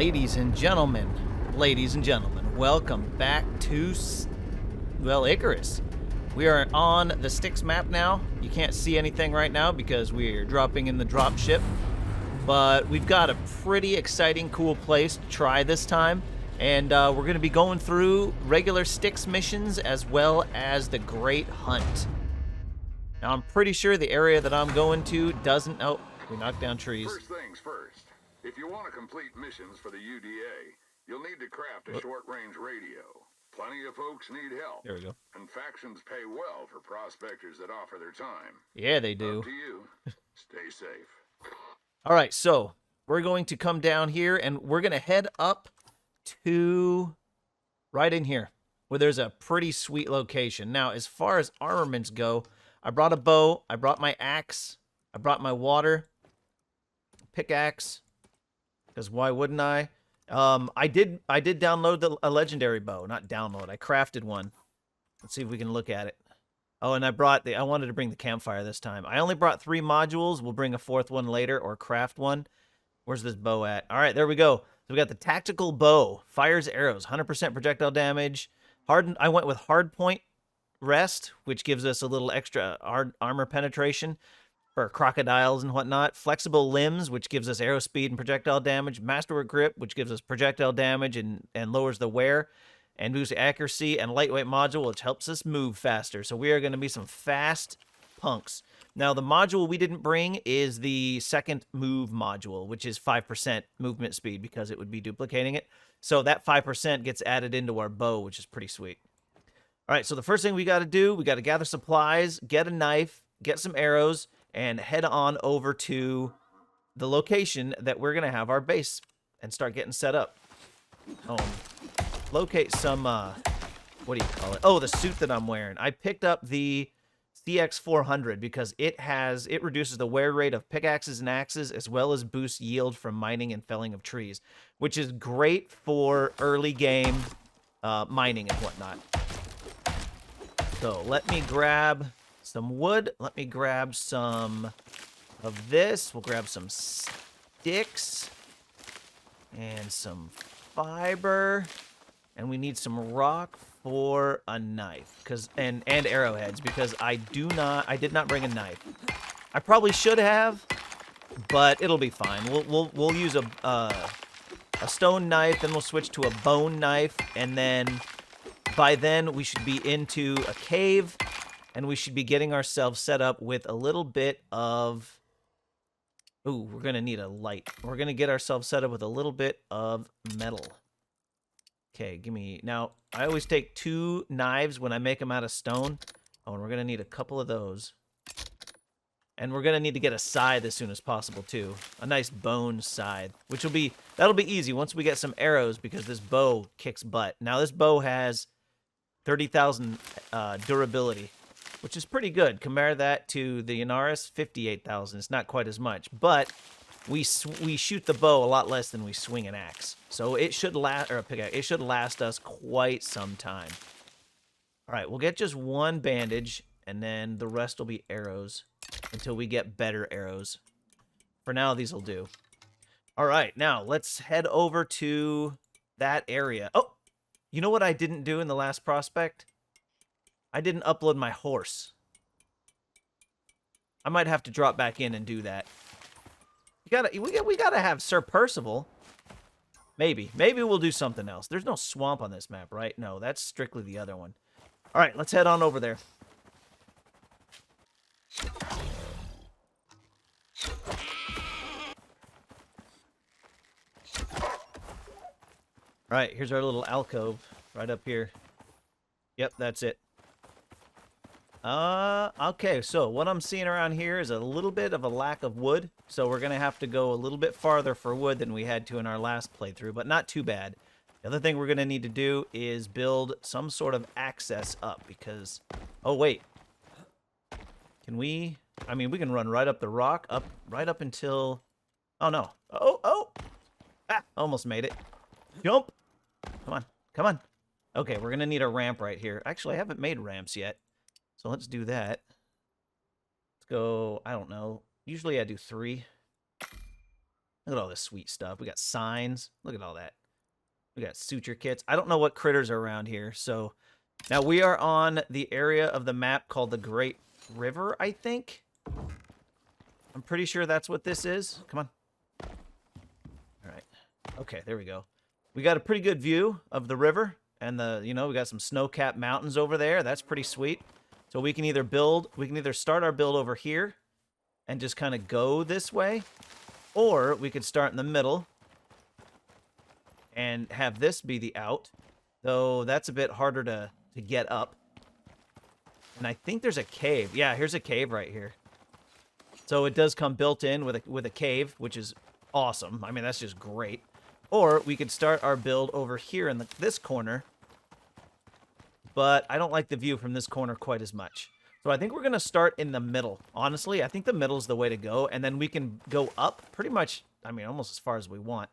Ladies and gentlemen, welcome back to, well, Icarus. We are on the Styx map now. You can't see anything right now because we're dropping in the drop ship, but we've got a pretty exciting, cool place to try this time, and we're going to be going through regular Styx missions as well as the Great Hunt. Now, I'm pretty sure the area that I'm going to doesn't... Oh, we knocked down trees. First things first. If you want to complete missions for the UDA, you'll need to craft a short-range radio. Plenty of folks need help. There we go. And factions pay well for prospectors that offer their time. Yeah, they do. Up to you. Stay safe. All right, so we're going to come down here, and we're going to head up to right in here, where there's a pretty sweet location. Now, as far as armaments go, I brought a bow, I brought my axe, I brought my water, pickaxe, because why wouldn't I? I did download a legendary bow. Not download. I crafted one. Let's see if we can look at it. Oh, and I wanted to bring the campfire this time. I only brought 3 modules. We'll bring a 4th one later or craft one. Where's this bow at? All right, there we go. So we got the tactical bow. Fires arrows. 100% projectile damage. I went with hard point rest, which gives us a little extra armor penetration for crocodiles and whatnot. Flexible limbs, which gives us arrow speed and projectile damage. Masterwork grip, which gives us projectile damage and lowers the wear and boosts accuracy. And lightweight module, which helps us move faster. So we are going to be some fast punks. Now, the module we didn't bring is the second move module, which is 5% movement speed because it would be duplicating it. So that 5% gets added into our bow, which is pretty sweet. All right, so the first thing we got to do, we got to gather supplies, get a knife, get some arrows, and head on over to the location that we're going to have our base and start getting set up. Locate some, what do you call it? Oh, the suit that I'm wearing. I picked up the CX400 because it reduces the wear rate of pickaxes and axes as well as boosts yield from mining and felling of trees, which is great for early game mining and whatnot. So let me grab some wood. Let me grab some of this. We'll grab some sticks and some fiber. And we need some rock for a knife and arrowheads because I did not bring a knife. I probably should have, but it'll be fine. We'll use a stone knife, then we'll switch to a bone knife, and then by then we should be into a cave. And we should be getting ourselves set up with a little bit of... Ooh, we're going to need a light. We're going to get ourselves set up with a little bit of metal. Okay, give me... Now, I always take 2 knives when I make them out of stone. Oh, and we're going to need a couple of those. And we're going to need to get a scythe as soon as possible, too. A nice bone scythe, which will be... That'll be easy once we get some arrows because this bow kicks butt. Now, this bow has 30,000 durability, which is pretty good. Compare that to the Icarus, 58,000. It's not quite as much, but we shoot the bow a lot less than we swing an axe. So it should last, or a pickaxe, it should last us quite some time. All right, we'll get just 1 bandage, and then the rest will be arrows until we get better arrows. For now, these will do. All right, now let's head over to that area. Oh, you know what I didn't do in the last prospect? I didn't upload my horse. I might have to drop back in and do that. We gotta have Sir Percival. Maybe we'll do something else. There's no swamp on this map, right? No, that's strictly the other one. All right, let's head on over there. All right, here's our little alcove right up here. Yep, that's it. Okay, so what I'm seeing around here is a little bit of a lack of wood, so we're going to have to go a little bit farther for wood than we had to in our last playthrough, but not too bad. The other thing we're going to need to do is build some sort of access up, because... Oh, wait. Can we... I mean, we can run right up the rock, right up until... Oh, no. Oh! Ah, almost made it. Jump! Come on. Okay, we're going to need a ramp right here. Actually, I haven't made ramps yet. So let's do that. Let's go, I don't know. Usually I do 3. Look at all this sweet stuff. We got signs. Look at all that. We got suture kits. I don't know what critters are around here. So now we are on the area of the map called the Great River, I think. I'm pretty sure that's what this is. Come on. All right. Okay, there we go. We got a pretty good view of the river and we got some snow-capped mountains over there. That's pretty sweet. So we can either start our build over here and just kind of go this way, or we could start in the middle and have this be the out, though that's a bit harder to get up. And I think there's a cave. Yeah, here's a cave right here. So it does come built in with a cave, which is awesome. I mean, that's just great. Or we could start our build over here in this corner, but I don't like the view from this corner quite as much. So I think we're going to start in the middle. Honestly, I think the middle is the way to go, and then we can go up pretty much, I mean, almost as far as we want.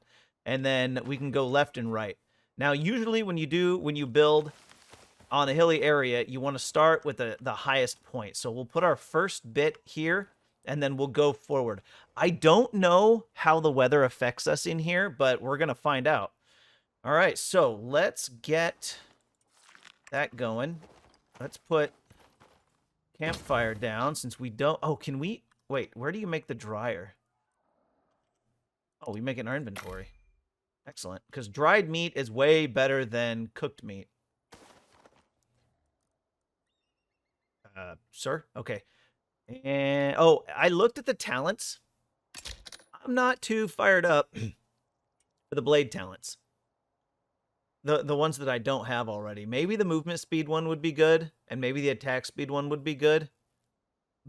And then we can go left and right. Now, usually when you build on a hilly area, you want to start with the highest point. So we'll put our first bit here, and then we'll go forward. I don't know how the weather affects us in here, but we're going to find out. All right, so let's get that going. Let's put campfire down since we don't... Oh, can we... Wait, where do you make the dryer? Oh, we make it in our inventory. Excellent, because dried meat is way better than cooked meat. Sir? Okay. And, oh, I looked at the talents. I'm not too fired up for the blade talents. The ones that I don't have already. Maybe the movement speed one would be good, and maybe the attack speed one would be good.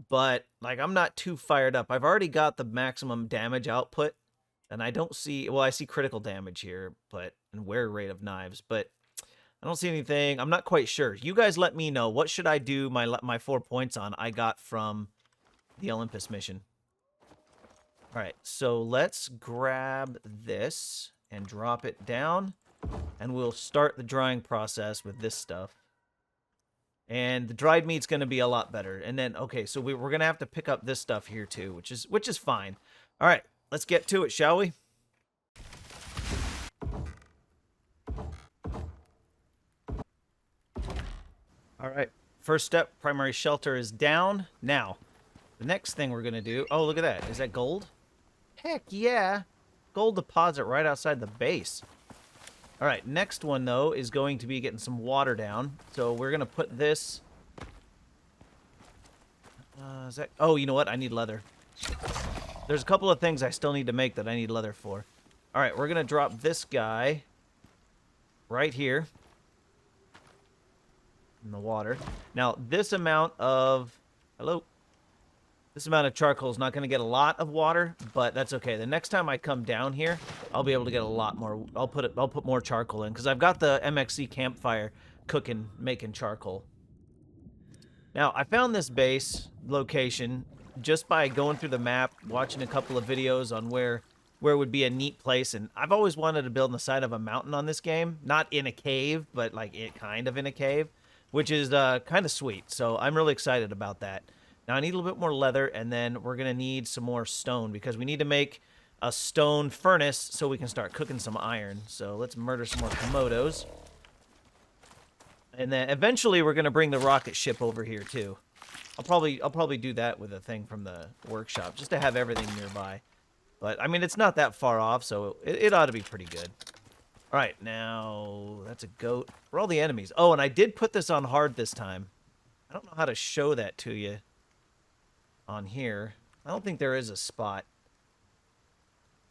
But, like, I'm not too fired up. I've already got the maximum damage output, and I don't see... Well, I see critical damage here, and wear rate of knives, but I don't see anything. I'm not quite sure. You guys let me know. What should I do my 4 points on I got from the Olympus mission? All right, so let's grab this and drop it down, and we'll start the drying process with this stuff. And the dried meat's going to be a lot better. And then, okay, so we're going to have to pick up this stuff here too, which is fine. All right, let's get to it, shall we? All right, first step, primary shelter is down. Now, the next thing we're going to do... Oh, look at that. Is that gold? Heck yeah. Gold deposit right outside the base. All right, next one, though, is going to be getting some water down. So we're going to put this... Oh, you know what? I need leather. There's a couple of things I still need to make that I need leather for. All right, we're going to drop this guy right here in the water. Now, this amount of... Hello? This amount of charcoal is not going to get a lot of water, but that's okay. The next time I come down here, I'll be able to get a lot more. I'll put more charcoal in because I've got the MXC campfire cooking, making charcoal. Now, I found this base location just by going through the map, watching a couple of videos on where would be a neat place, and I've always wanted to build on the side of a mountain on this game, not in a cave, but like it kind of in a cave, which is kind of sweet. So I'm really excited about that. Now, I need a little bit more leather, and then we're going to need some more stone because we need to make a stone furnace so we can start cooking some iron. So let's murder some more Komodos. And then eventually we're going to bring the rocket ship over here, too. I'll probably do that with a thing from the workshop just to have everything nearby. But, I mean, it's not that far off, so it ought to be pretty good. All right, now that's a goat. Where are all the enemies? Oh, and I did put this on hard this time. I don't know how to show that to you on here. I don't think there is a spot.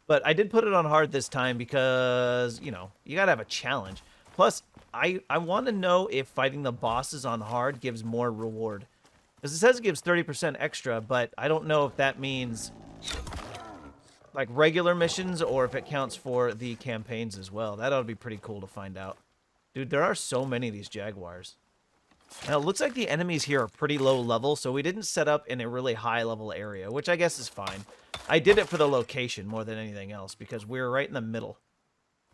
But I did put it on hard this time because, you know, you gotta have a challenge. Plus, I want to know if fighting the bosses on hard gives more reward. Because it says it gives 30% extra, but I don't know if that means like regular missions or if it counts for the campaigns as well. That ought to be pretty cool to find out. Dude, there are so many of these jaguars. Now, it looks like the enemies here are pretty low level, so we didn't set up in a really high level area, which I guess is fine. I did it for the location more than anything else, because we're right in the middle.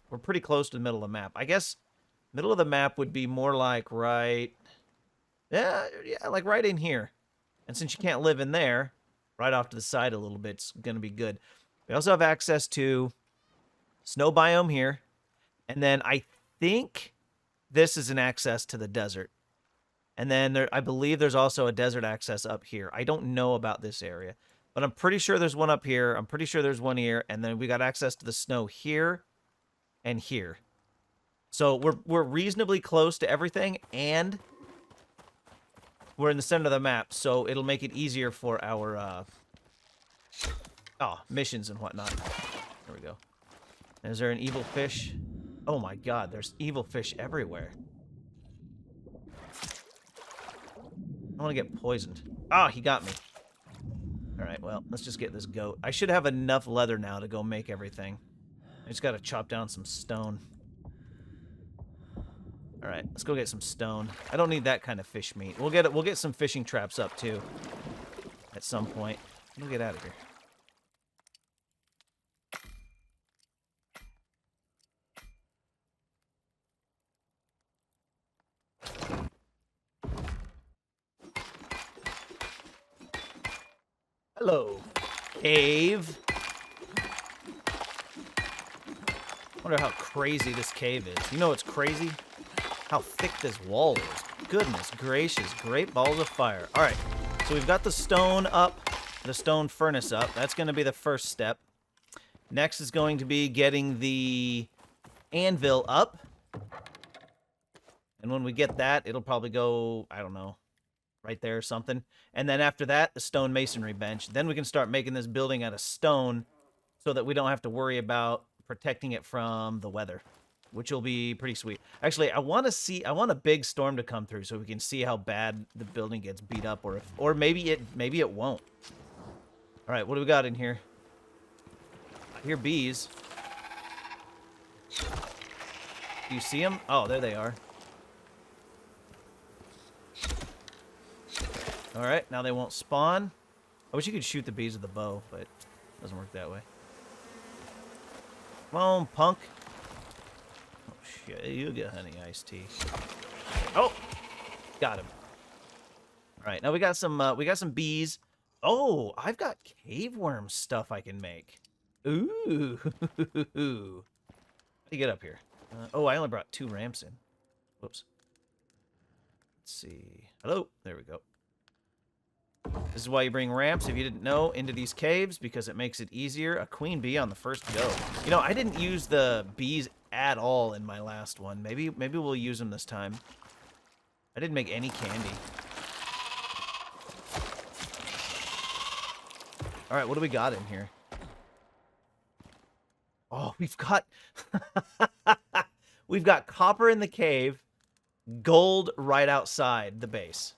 We're pretty close to the middle of the map. I guess middle of the map would be more like right... Yeah, like right in here. And since you can't live in there, right off to the side a little bit, it's going to be good. We also have access to snow biome here. And then I think this is an access to the desert. And then I believe there's also a desert access up here. I don't know about this area, but I'm pretty sure there's one up here. I'm pretty sure there's one here. And then we got access to the snow here and here. So we're reasonably close to everything, and we're in the center of the map, so it'll make it easier for our missions and whatnot. There we go. Is there an evil fish? Oh my god, there's evil fish everywhere. I want to get poisoned. Ah, he got me. Alright, well, let's just get this goat. I should have enough leather now to go make everything. I just gotta chop down some stone. Alright, let's go get some stone. I don't need that kind of fish meat. We'll get some fishing traps up too. At some point. We'll get out of here. Hello, cave. Wonder how crazy this cave is. You know what's crazy? How thick this wall is. Goodness gracious, great balls of fire. All right, so we've got the stone up, the stone furnace up. That's going to be the first step. Next is going to be getting the anvil up. And when we get that, it'll probably go, I don't know, right there or something. And then after that, the stone masonry bench. Then we can start making this building out of stone so that we don't have to worry about protecting it from the weather, which will be pretty sweet. Actually, I want a big storm to come through so we can see how bad the building gets beat up, or maybe it won't. All right, what do we got in here? I hear bees. Do you see them? Oh, there they are. All right, now they won't spawn. I wish you could shoot the bees with the bow, but it doesn't work that way. Come on, punk. Oh, shit, you get honey iced tea. Oh, got him. All right, now we got some bees. Oh, I've got cave worm stuff I can make. Ooh. How do you get up here? Oh, I only brought 2 ramps in. Whoops. Let's see. Hello. There we go. This is why you bring ramps, if you didn't know, into these caves, because it makes it easier. A queen bee on the first go. You know, I didn't use the bees at all in my last one. Maybe we'll use them this time. I didn't make any candy. All right, what do we got in here? Oh, we've got we've got copper in the cave, gold right outside the base.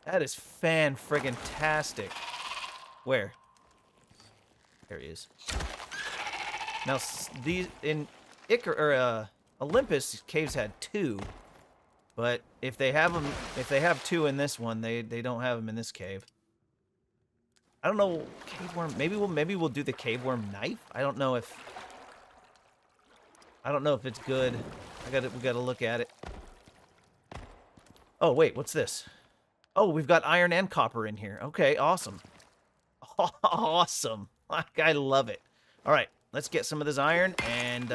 That is fan-friggin-tastic. Where? There he is. Now, these in Olympus, caves had 2, but if they have 2 in this one, they don't have them in this cave. I don't know, cave worm. Maybe we'll do the cave worm knife. I don't know if it's good. We gotta look at it. Oh wait, what's this? Oh, we've got iron and copper in here. Okay, awesome. Awesome. I love it. All right, let's get some of this iron and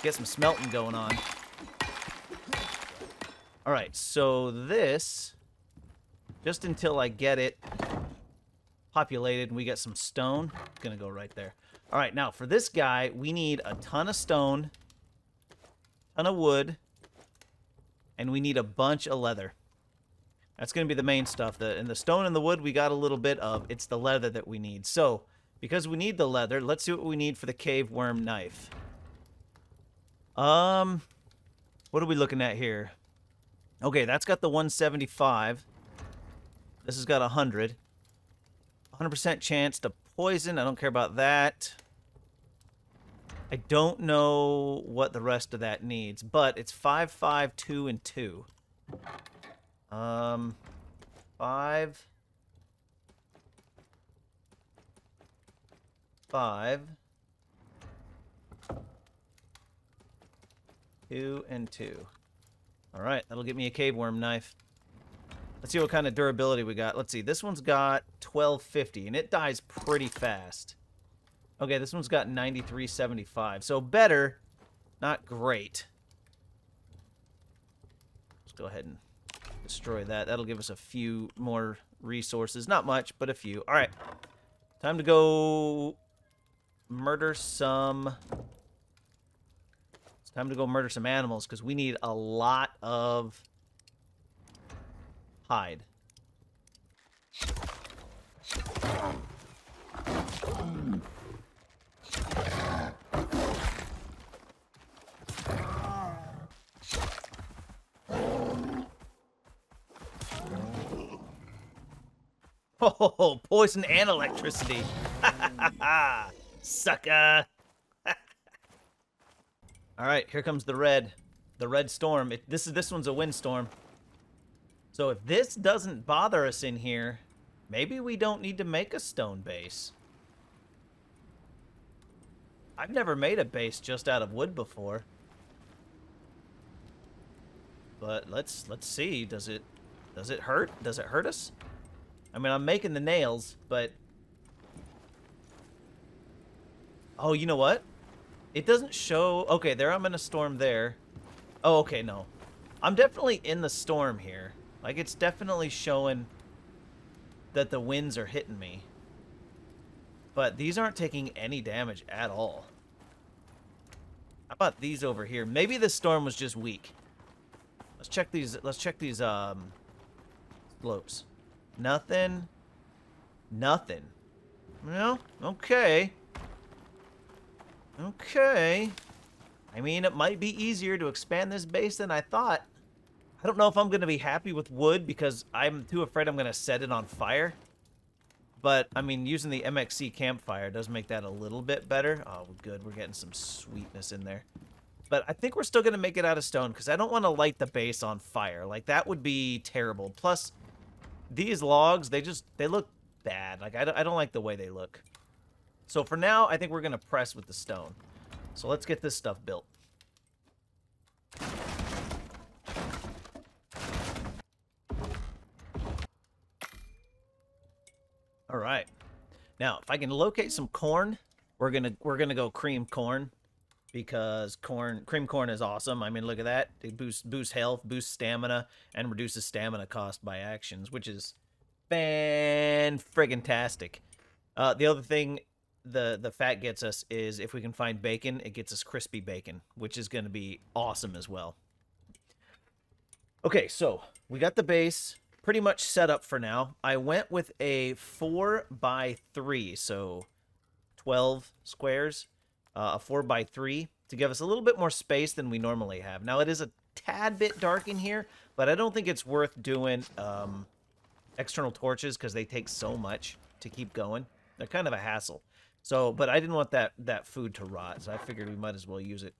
get some smelting going on. All right, so this, just until I get it populated and we get some stone, it's going to go right there. All right, now for this guy, we need a ton of stone, ton of wood, and we need a bunch of leather. That's going to be the main stuff. And the stone and the wood we got a little bit of. It's the leather that we need. So, because we need the leather, let's see what we need for the cave worm knife. What are we looking at here? Okay, that's got the 175. This has got 100. 100% chance to poison. I don't care about that. I don't know what the rest of that needs, but it's 5, 5, 2, and 2. 5, 2, and 2. All right, that'll get me a cave worm knife. Let's see what kind of durability we got. Let's see, this one's got 1250, and it dies pretty fast. Okay, this one's got 9375. So better, not great. Let's go ahead and destroy that. That'll give us a few more resources. Not much, but a few. All right. Time to go murder some... It's time to go murder some animals because we need a lot of hide. Oh, poison and electricity. Sucker. All right, here comes the red storm. This one's a windstorm. So if this doesn't bother us in here, maybe we don't need to make a stone base. I've never made a base just out of wood before. But let's see. Does it hurt? Does it hurt us? I mean, I'm making the nails, but... Oh, you know what? It doesn't show... Okay, there I'm in a storm there. Oh, okay, no. I'm definitely in the storm here. Like, it's definitely showing that the winds are hitting me. But these aren't taking any damage at all. How about these over here? Maybe the storm was just weak. Let's check these slopes. Nothing. Nothing. No? Okay. Okay. I mean, it might be easier to expand this base than I thought. I don't know if I'm going to be happy with wood because I'm too afraid I'm going to set it on fire. But, I mean, using the MXC campfire does make that a little bit better. Oh, good. We're getting some sweetness in there. But I think we're still going to make it out of stone because I don't want to light the base on fire. Like, that would be terrible. Plus, these logs, they look bad. Like, I don't like the way they look. So for now, I think we're going to press with the stone. So let's get this stuff built. All right. Now, if I can locate some corn, we're gonna go cream corn because cream corn is awesome. I mean, look at that. It boosts health, boosts stamina, and reduces stamina cost by actions, which is fan-friggin-tastic. The other thing the fat gets us is if we can find bacon, it gets us crispy bacon, which is going to be awesome as well. Okay, so we got the base pretty much set up for now. I went with a 4x3, so 12 squares, a 4x3 to give us a little bit more space than we normally have. Now, it is a tad bit dark in here, but I don't think it's worth doing external torches because they take so much to keep going. They're kind of a hassle. So, but I didn't want that food to rot, so I figured we might as well use it.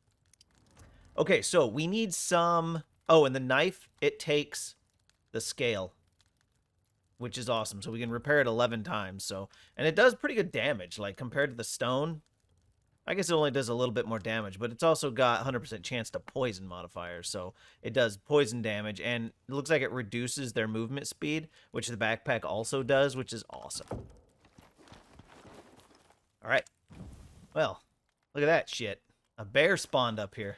Okay, so we need some... Oh, and the knife, it takes the scale, which is awesome. So we can repair it 11 times. So, and it does pretty good damage, like compared to the stone. I guess it only does a little bit more damage, but it's also got 100% chance to poison modifiers. So it does poison damage, and it looks like it reduces their movement speed, which the backpack also does, which is awesome. All right. Well, look at that shit. A bear spawned up here.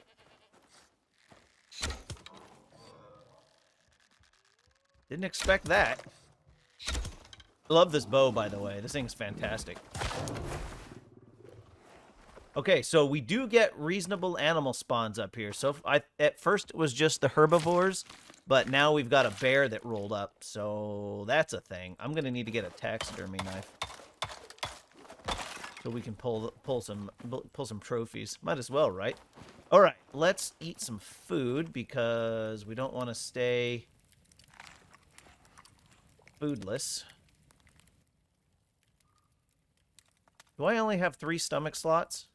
Didn't expect that. Love this bow, by the way. This thing's fantastic. Okay, so we do get reasonable animal spawns up here. So at first it was just the herbivores, but now we've got a bear that rolled up. So that's a thing. I'm going to need to get a taxidermy knife so we can pull some trophies. Might as well, right? All right, let's eat some food because we don't want to stay foodless. Do I only have 3 stomach slots?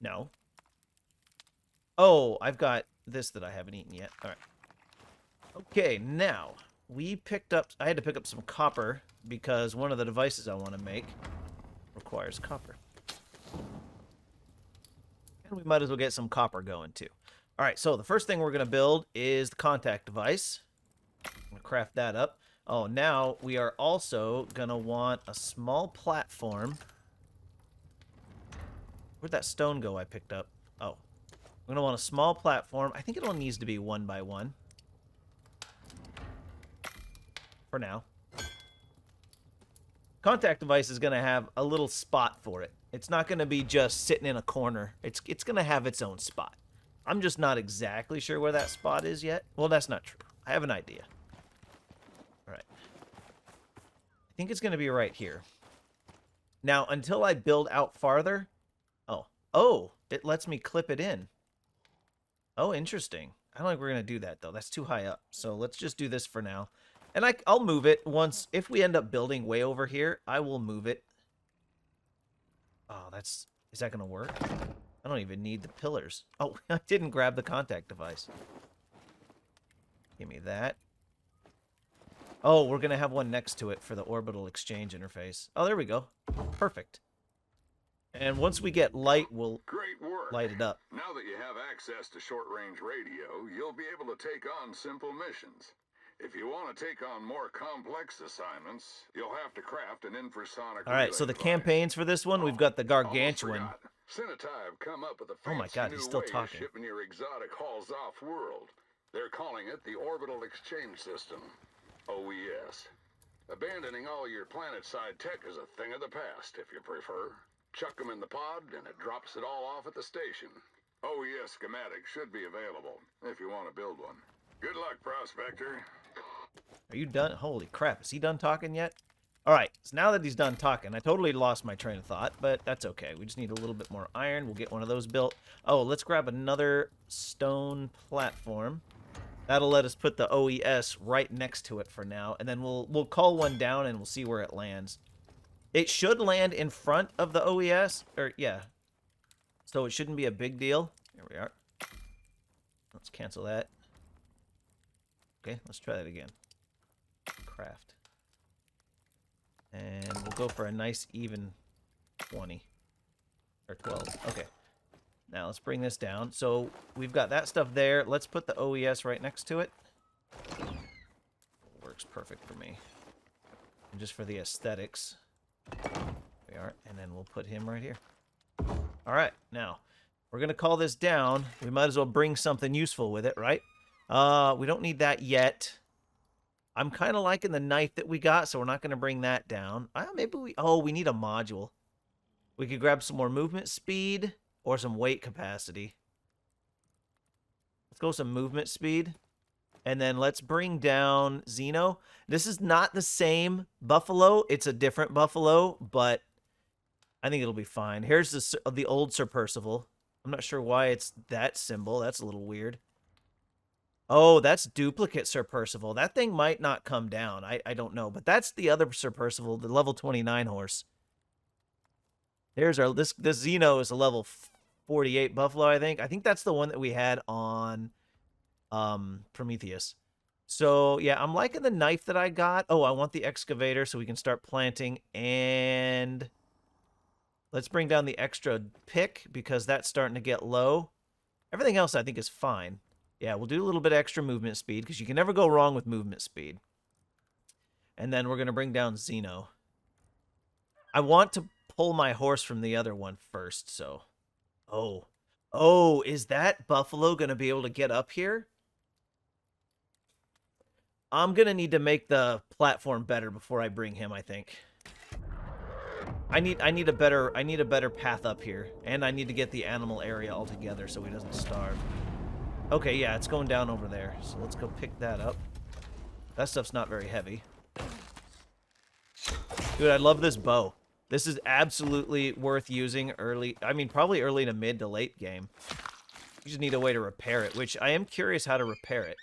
No. Oh, I've got this that I haven't eaten yet. All right. Okay, now we picked up... I had to pick up some copper because one of the devices I want to make requires copper. And we might as well get some copper going too. All right, so the first thing we're going to build is the contact device. I'm going to craft that up. Oh, now we are also going to want a small platform. Where'd that stone go I picked up? Oh. We're going to want a small platform. I think it only needs to be 1 by 1. For now. Contact device is going to have a little spot for it. It's not going to be just sitting in a corner. It's going to have its own spot. I'm just not exactly sure where that spot is yet. Well, that's not true. I have an idea. All right. I think it's going to be right here. Now, until I build out farther... Oh, it lets me clip it in. Oh, interesting. I don't think we're going to do that, though. That's too high up. So let's just do this for now. And I'll move it once. If we end up building way over here, I will move it. Oh, is that going to work? I don't even need the pillars. Oh, I didn't grab the contact device. Give me that. Oh, we're going to have one next to it for the orbital exchange interface. Oh, there we go. Perfect. And once we get light, we'll light it up. Now that you have access to short-range radio, you'll be able to take on simple missions. If you want to take on more complex assignments, you'll have to craft an infrasonic. All right, so the campaigns for this one, we've got the gargantuan. Cenotai have come up with a oh my God, he's still talking. Shipping your exotic hauls off world. They're calling it the Orbital Exchange System, OES. Abandoning all your planet-side tech is a thing of the past, if you prefer. Chuck them in the pod, and it drops it all off at the station. OES schematics should be available, if you want to build one. Good luck, Prospector. Are you done? Holy crap, is he done talking yet? Alright, so now that he's done talking, I totally lost my train of thought, but that's okay. We just need a little bit more iron. We'll get one of those built. Oh, let's grab another stone platform. That'll let us put the OES right next to it for now, and then we'll call one down and we'll see where it lands. It should land in front of the OES, or yeah. So it shouldn't be a big deal. Here we are. Let's cancel that. Okay, let's try that again. Craft. And we'll go for a nice even 20. Or 12. Okay. Now let's bring this down. So we've got that stuff there. Let's put the OES right next to it. Works perfect for me. And just for the aesthetics. There we are. And then we'll put him right here. Alright, now we're going to call this down. We might as well bring something useful with it, right? We don't need that yet. I'm kind of liking the knife that we got, so we're not going to bring that down. Maybe we need a module. We could grab some more movement speed or some weight capacity. Let's go some movement speed. And then let's bring down Xeno. This is not the same buffalo. It's a different buffalo, but I think it'll be fine. Here's the old Sir Percival. I'm not sure why it's that symbol. That's a little weird. Oh, that's duplicate Sir Percival. That thing might not come down. I don't know. But that's the other Sir Percival, the level 29 horse. There's our... This Xeno is a level 48 buffalo, I think. I think that's the one that we had on Prometheus. So, yeah, I'm liking the knife that I got. Oh, I want the excavator so we can start planting. And let's bring down the extra pick because that's starting to get low. Everything else I think is fine. Yeah, we'll do a little bit extra movement speed because you can never go wrong with movement speed. And then we're going to bring down Xeno. I want to pull my horse from the other one first, so... Oh, is that buffalo going to be able to get up here? I'm going to need to make the platform better before I bring him, I think. I need a better path up here, and I need to get the animal area all together so he doesn't starve. Okay, yeah, it's going down over there. So let's go pick that up. That stuff's not very heavy. Dude, I love this bow. This is absolutely worth using early. I mean, probably early to mid to late game. You just need a way to repair it, which I am curious how to repair it.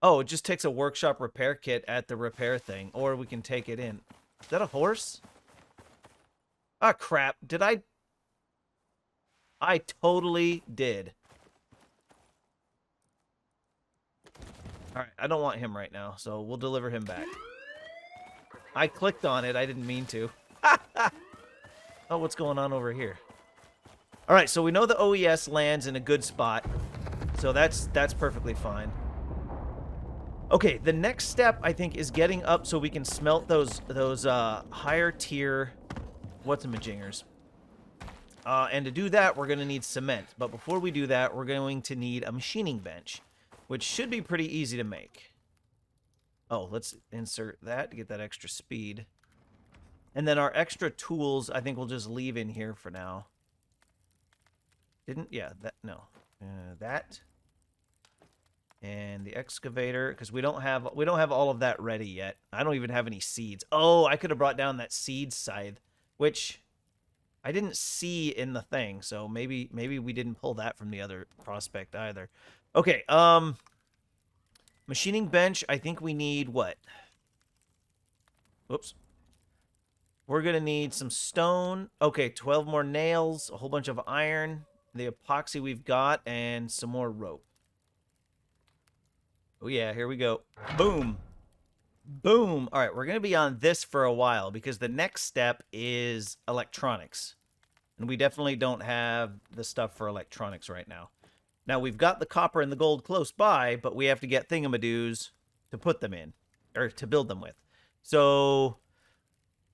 Oh, it just takes a workshop repair kit at the repair thing, or we can take it in. Is that a horse? Ah, crap. Did I? I totally did. Alright, I don't want him right now, so we'll deliver him back. I clicked on it. I didn't mean to. Oh, what's going on over here? All right, so we know the OES lands in a good spot. So that's perfectly fine. Okay, the next step, I think, is getting up so we can smelt those higher tier whatsamajingers. And to do that, we're going to need cement. But before we do that, we're going to need a machining bench, which should be pretty easy to make. Oh, let's insert that to get that extra speed. And then our extra tools, I think we'll just leave in here for now. That. And the excavator, because we don't have all of that ready yet. I don't even have any seeds. Oh, I could have brought down that seed scythe, which I didn't see in the thing, so maybe we didn't pull that from the other prospect either. Okay, machining bench, I think we need what? Whoops. We're going to need some stone. Okay, 12 more nails, a whole bunch of iron, the epoxy we've got, and some more rope. Oh yeah, here we go. Boom. Boom. All right, we're going to be on this for a while because the next step is electronics. And we definitely don't have the stuff for electronics right now. Now, we've got the copper and the gold close by, but we have to get thingamadoos to put them in, or to build them with. So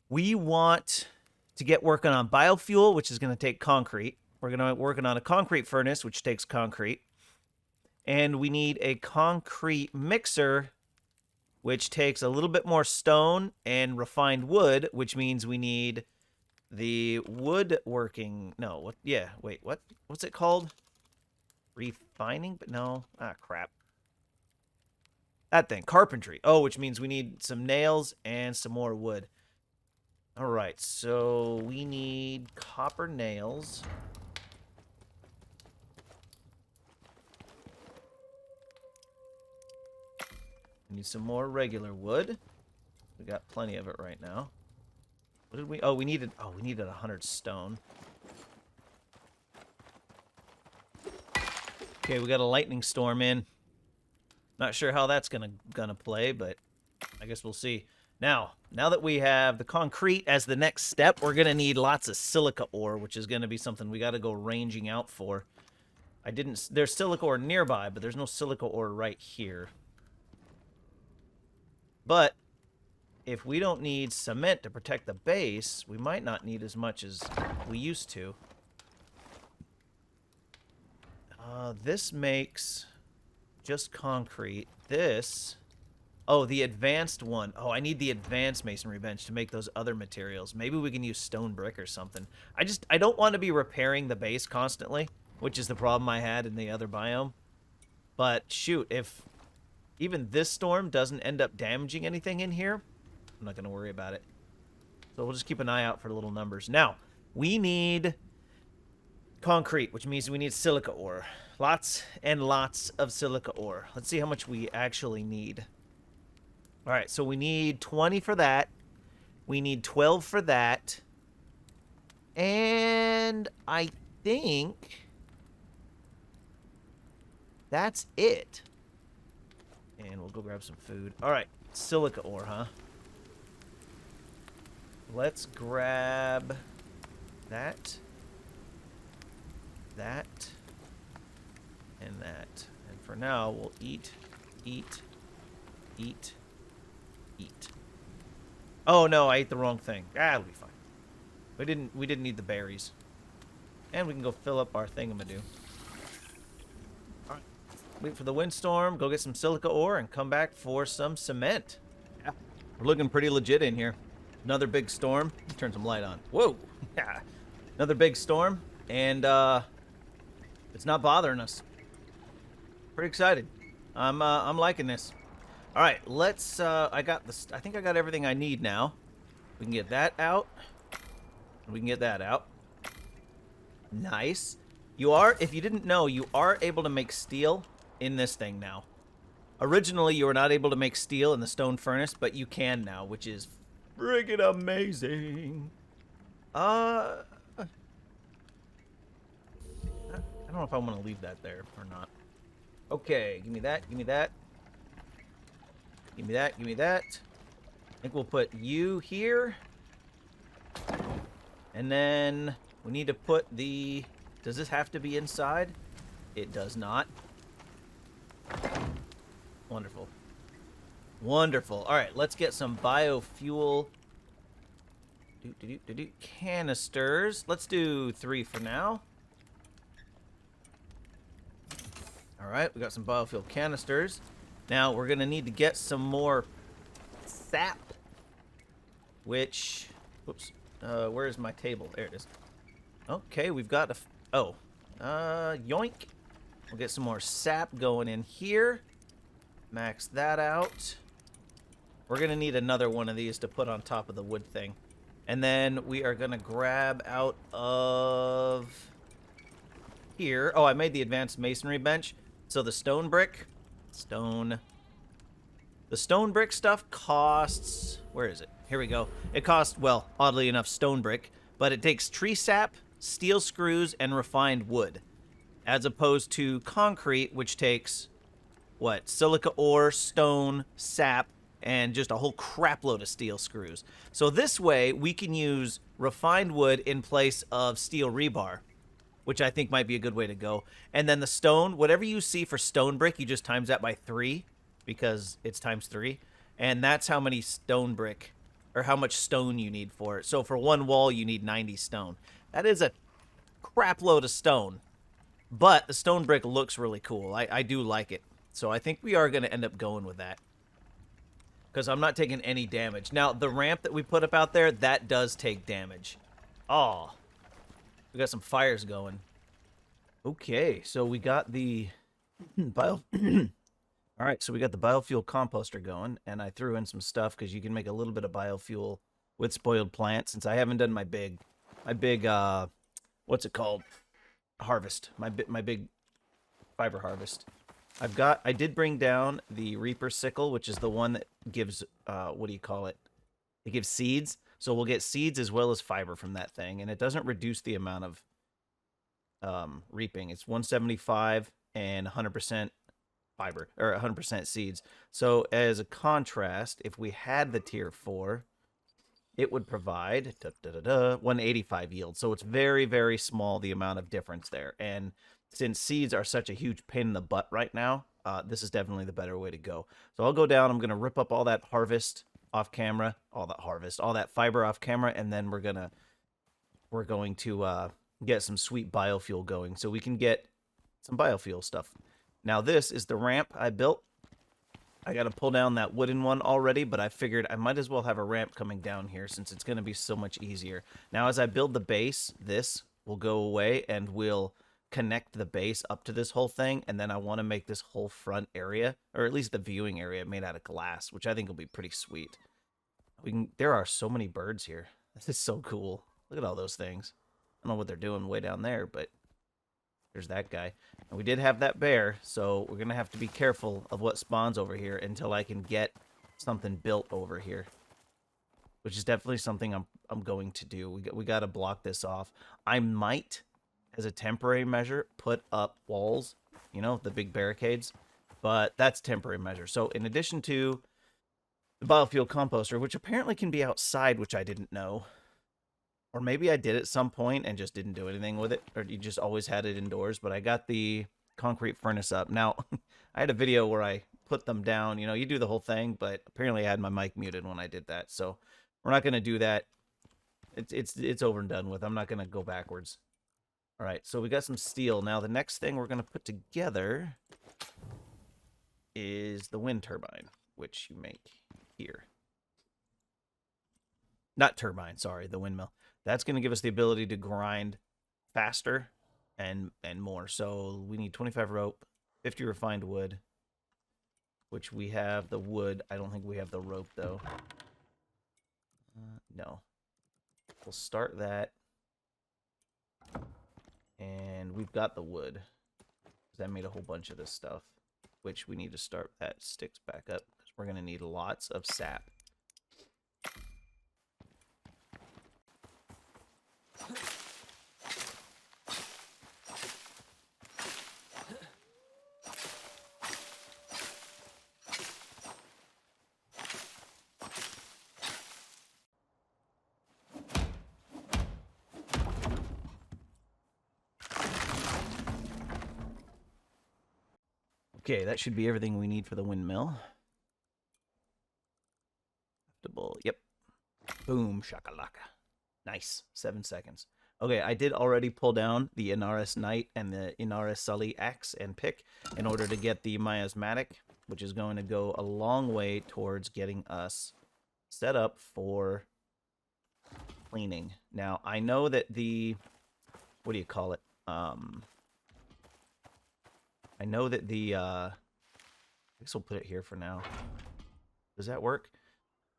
we want to get working on biofuel, which is going to take concrete. We're going to be working on a concrete furnace, which takes concrete. And we need a concrete mixer, which takes a little bit more stone and refined wood, which means we need the woodworking. No, what? Yeah, wait, what? What's it called? Refining? But no. Ah, crap. That thing, carpentry. Oh, which means we need some nails and some more wood. All right, so we need copper nails. We need some more regular wood. We got plenty of it right now. What did we? Oh, we needed 100 stone. Okay, we got a lightning storm in. Not sure how that's gonna play, but I guess we'll see. Now that we have the concrete as the next step, we're gonna need lots of silica ore, which is gonna be something we got to go ranging out for. There's silica ore nearby, but there's no silica ore right here. But if we don't need cement to protect the base, we might not need as much as we used to. This makes just concrete. This... Oh, the advanced one. Oh, I need the advanced masonry bench to make those other materials. Maybe we can use stone brick or something. I don't want to be repairing the base constantly, which is the problem I had in the other biome. But shoot, if even this storm doesn't end up damaging anything in here, I'm not going to worry about it. So we'll just keep an eye out for the little numbers. Now, we need concrete, which means we need silica ore. Lots and lots of silica ore. Let's see how much we actually need. All right, so we need 20 for that. We need 12 for that. And I think that's it. And we'll go grab some food. All right, silica ore, huh? Let's grab that, and that. And for now, we'll eat. Oh no, I ate the wrong thing. Ah, it'll be fine. We didn't need the berries. And we can go fill up our thingamadoo. Alright. Wait for the windstorm, go get some silica ore, and come back for some cement. Yeah. We're looking pretty legit in here. Another big storm. Let's turn some light on. Whoa! Yeah. Another big storm, and it's not bothering us. Pretty excited. I'm liking this. All right, let's. I think I got everything I need now. We can get that out. We can get that out. Nice. If you didn't know, you are able to make steel in this thing now. Originally, you were not able to make steel in the stone furnace, but you can now, which is friggin' amazing. I don't know if I want to leave that there or not. Okay, give me that, give me that. Give me that, give me that. I think we'll put you here. And then we need to put the Does this have to be inside? It does not. Wonderful. Wonderful. All right, let's get some biofuel canisters. Let's do 3 for now. All right, we got some biofuel canisters. Now we're gonna need to get some more sap, which, whoops, where is my table? There it is. Okay, we've got yoink. We'll get some more sap going in here. Max that out. We're gonna need another one of these to put on top of the wood thing. And then we are gonna grab out of here. Oh, I made the advanced masonry bench. So the stone brick, the stone brick stuff costs, where is it? Here we go. It costs, well, oddly enough, stone brick, but it takes tree sap, steel screws, and refined wood, as opposed to concrete, which takes, what, silica ore, stone, sap, and just a whole crap load of steel screws. So this way, we can use refined wood in place of steel rebar, which I think might be a good way to go. And then the stone, whatever you see for stone brick, you just times that by 3, because it's times 3. And that's how many stone brick, or how much stone you need for it. So for one wall, you need 90 stone. That is a crap load of stone. But the stone brick looks really cool. I do like it. So I think we are going to end up going with that, because I'm not taking any damage. Now, the ramp that we put up out there, that does take damage. Oh, we got some fires going. Okay, so we got the All right, so we got the biofuel composter going, and I threw in some stuff because you can make a little bit of biofuel with spoiled plants. Since I haven't done my big, what's it called? Harvest. My big fiber harvest. I did bring down the Reaper sickle, which is the one that gives, what do you call it? It gives seeds. So we'll get seeds as well as fiber from that thing, and it doesn't reduce the amount of reaping. It's 175 and 100% fiber, or 100% seeds. So as a contrast, if we had the tier 4, it would provide 185 yield. So it's very, very small, the amount of difference there. And since seeds are such a huge pain in the butt right now, this is definitely the better way to go. So I'll go down. I'm going to rip up all that harvest off camera, all that fiber off camera, and then we're going to get some sweet biofuel going so we can get some biofuel stuff. Now this is the ramp I built. I got to pull down that wooden one already, but I figured I might as well have a ramp coming down here since it's going to be so much easier. Now as I build the base, this will go away and we'll connect the base up to this whole thing, and then I want to make this whole front area, or at least the viewing area, made out of glass, which I think will be pretty sweet. There are so many birds here. This is so cool. Look at all those things. I don't know what they're doing way down there, but there's that guy. And we did have that bear, so we're gonna have to be careful of what spawns over here until I can get something built over here, which is definitely something I'm going to do. We got to block this off. I might, as a temporary measure, put up walls, you know, the big barricades, but that's temporary measure. So in addition to the biofuel composter, which apparently can be outside, which I didn't know, or maybe I did at some point and just didn't do anything with it, or you just always had it indoors, but I got the concrete furnace up. Now, I had a video where I put them down, you know, you do the whole thing, but apparently I had my mic muted when I did that, so we're not going to do that. It's over and done with. I'm not going to go backwards. All right, so we got some steel. Now, the next thing we're going to put together is the wind turbine, which you make here. Not turbine, sorry, the windmill. That's going to give us the ability to grind faster and more. So we need 25 rope, 50 refined wood, which we have the wood. I don't think we have the rope, though. No. We'll start that. And we've got the wood. I made a whole bunch of this stuff, which we need to start that Styx back up, because we're going to need lots of sap. Okay, that should be everything we need for the windmill. Yep. Boom, shakalaka. Nice. 7 seconds. Okay, I did already pull down the Inaris Knight and the Inaris Sully axe and pick in order to get the miasmatic, which is going to go a long way towards getting us set up for cleaning. Now, I know that the... What do you call it? I know that the... I guess we'll put it here for now. Does that work?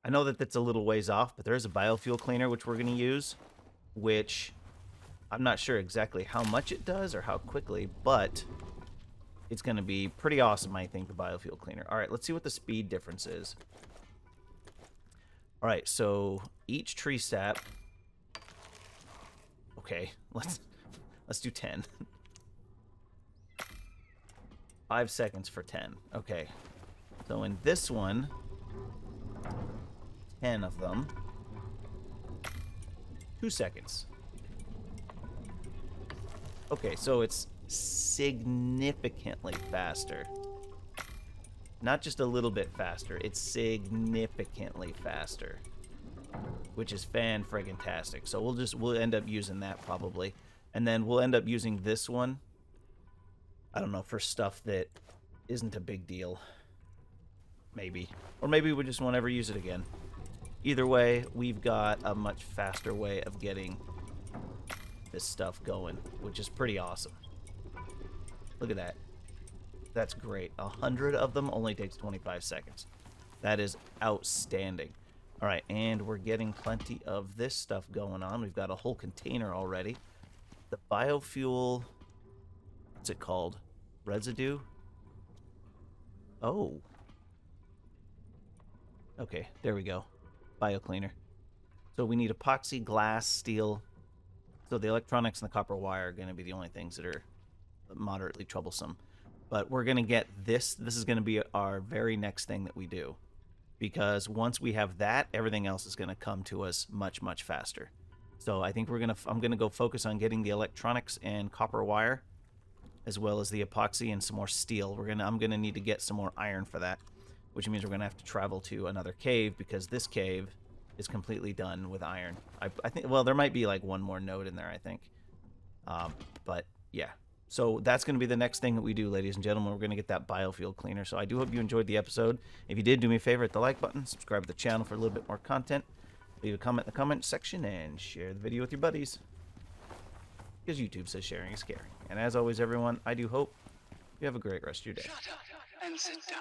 I know that that's a little ways off, but there is a biofuel cleaner which we're going to use, which I'm not sure exactly how much it does or how quickly, but it's going to be pretty awesome, I think, the biofuel cleaner. All right, let's see what the speed difference is. All right, so each tree sap... Okay, let's do 10. 5 seconds for 10. Okay. So in this one, 10 of them. 2 seconds. Okay, so it's significantly faster. Not just a little bit faster, it's significantly faster. Which is fan-friggin-tastic. So we'll end up using that probably. And then we'll end up using this one, I don't know, for stuff that isn't a big deal. Maybe. Or maybe we just won't ever use it again. Either way, we've got a much faster way of getting this stuff going, which is pretty awesome. Look at that. That's great. 100 of them only takes 25 seconds. That is outstanding. All right, and we're getting plenty of this stuff going on. We've got a whole container already. The biofuel, what's it called? Residue? Oh. Okay, there we go. Biocleaner. So we need epoxy, glass, steel. So the electronics and the copper wire are going to be the only things that are moderately troublesome. But we're going to get this. This is going to be our very next thing that we do. Because once we have that, everything else is going to come to us much, much faster. So I think I'm going to go focus on getting the electronics and copper wire, as well as the epoxy and some more steel. I'm going to need to get some more iron for that, which means we're going to have to travel to another cave, because this cave is completely done with iron. I think, well, there might be like one more node in there, I think. But yeah. So that's going to be the next thing that we do, ladies and gentlemen. We're going to get that biofuel cleaner. So I do hope you enjoyed the episode. If you did, do me a favor, hit the like button, subscribe to the channel for a little bit more content, leave a comment in the comment section, and share the video with your buddies. Because YouTube says sharing is caring. And as always, everyone, I do hope you have a great rest of your day. Shut up and sit down.